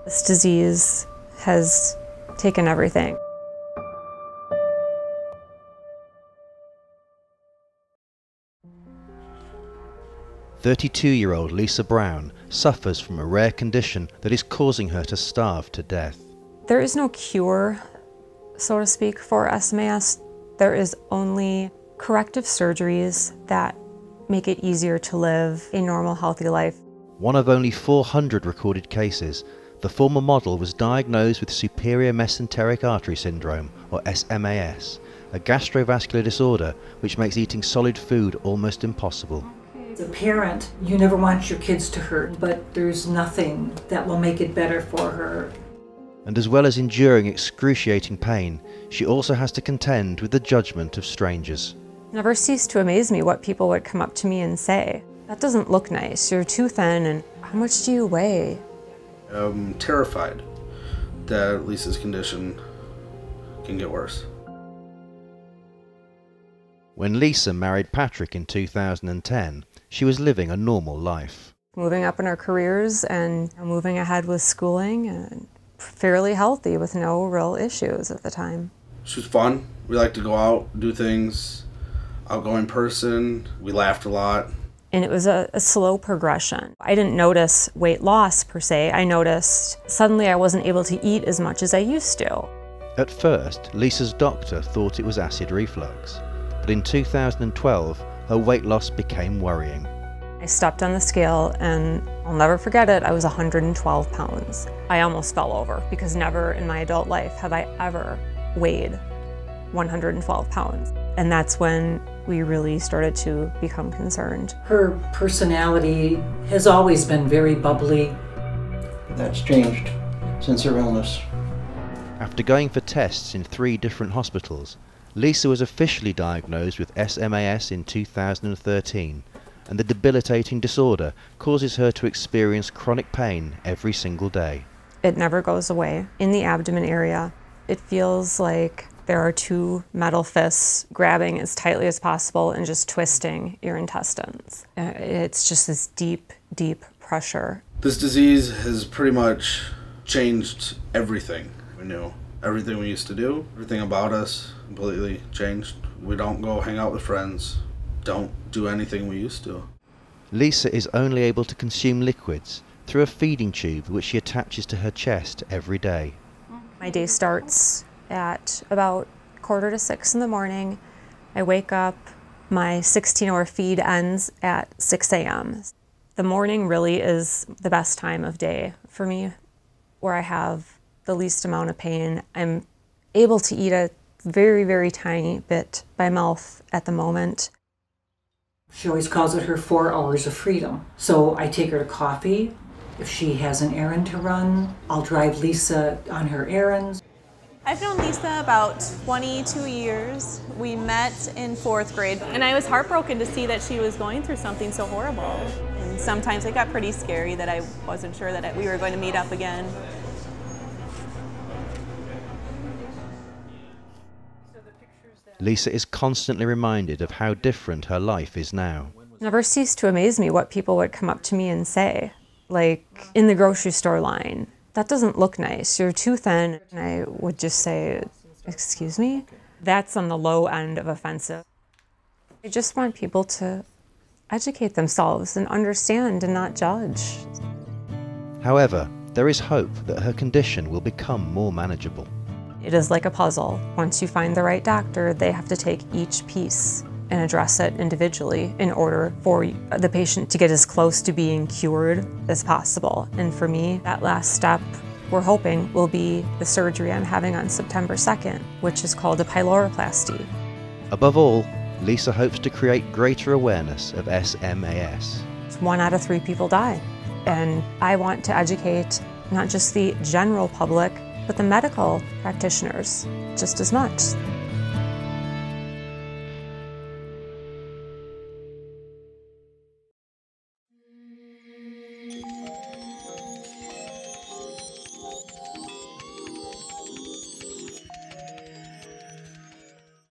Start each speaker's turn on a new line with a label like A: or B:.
A: This disease has taken everything.
B: "32-year-old Lisa Brown suffers from a rare condition that is causing her to starve to death.
A: There is no cure, so to speak, for SMAS. There is only corrective surgeries that make it easier to live a normal, healthy life.
B: One of only 400 recorded cases, the former model was diagnosed with superior mesenteric artery syndrome, or SMAS, a gastrovascular disorder which makes eating solid food almost impossible.
C: As a parent, you never want your kids to hurt, but there's nothing that will make it better for her.
B: And as well as enduring excruciating pain, she also has to contend with the judgment of strangers.
A: It never ceased to amaze me what people would come up to me and say. That doesn't look nice, you're too thin, and how much do you weigh?
D: I'm terrified that Lisa's condition can get worse.
B: When Lisa married Patrick in 2010, she was living a normal life.
A: Moving up in our careers and moving ahead with schooling, and fairly healthy with no real issues at the time.
D: She was fun. We liked to go out, do things, outgoing person. We laughed a lot.
A: And it was a slow progression. I didn't notice weight loss per se. I noticed suddenly I wasn't able to eat as much as I used to.
B: At first, Lisa's doctor thought it was acid reflux, but in 2012, her weight loss became worrying.
A: I stepped on the scale and I'll never forget it, I was 112 pounds. I almost fell over because never in my adult life have I ever weighed 112 pounds. And that's when we really started to become concerned.
C: Her personality has always been very bubbly.
E: That's changed since her illness.
B: After going for tests in 3 different hospitals, Lisa was officially diagnosed with SMAS in 2013, and the debilitating disorder causes her to experience chronic pain every single day.
A: It never goes away. In the abdomen area, it feels like there are 2 metal fists grabbing as tightly as possible and just twisting your intestines. It's just this deep, deep pressure.
D: This disease has pretty much changed everything we knew. Everything we used to do, everything about us completely changed. We don't go hang out with friends, don't do anything we used to.
B: Lisa is only able to consume liquids through a feeding tube which she attaches to her chest every day.
A: My day starts at about 5:45 in the morning. I wake up, my 16-hour feed ends at 6 a.m. The morning really is the best time of day for me, where I have the least amount of pain. I'm able to eat a very, very tiny bit by mouth at the moment.
C: She always calls it her 4 hours of freedom. So I take her to coffee. If she has an errand to run, I'll drive Lisa on her errands.
F: I've known Lisa about 22 years. We met in 4th grade, and I was heartbroken to see that she was going through something so horrible. And sometimes it got pretty scary that I wasn't sure that we were going to meet up again.
B: Lisa is constantly reminded of how different her life is now.
A: It never ceased to amaze me what people would come up to me and say. Like in the grocery store line, that doesn't look nice, you're too thin. And I would just say, excuse me? That's on the low end of offensive. I just want people to educate themselves and understand and not judge.
B: However, there is hope that her condition will become more manageable.
A: It is like a puzzle. Once you find the right doctor, they have to take each piece and address it individually in order for the patient to get as close to being cured as possible. And for me, that last step, we're hoping, will be the surgery I'm having on September 2nd, which is called a pyloroplasty.
B: Above all, Lisa hopes to create greater awareness of SMAS.
A: 1 out of 3 people die. And I want to educate not just the general public, but the medical practitioners just as much.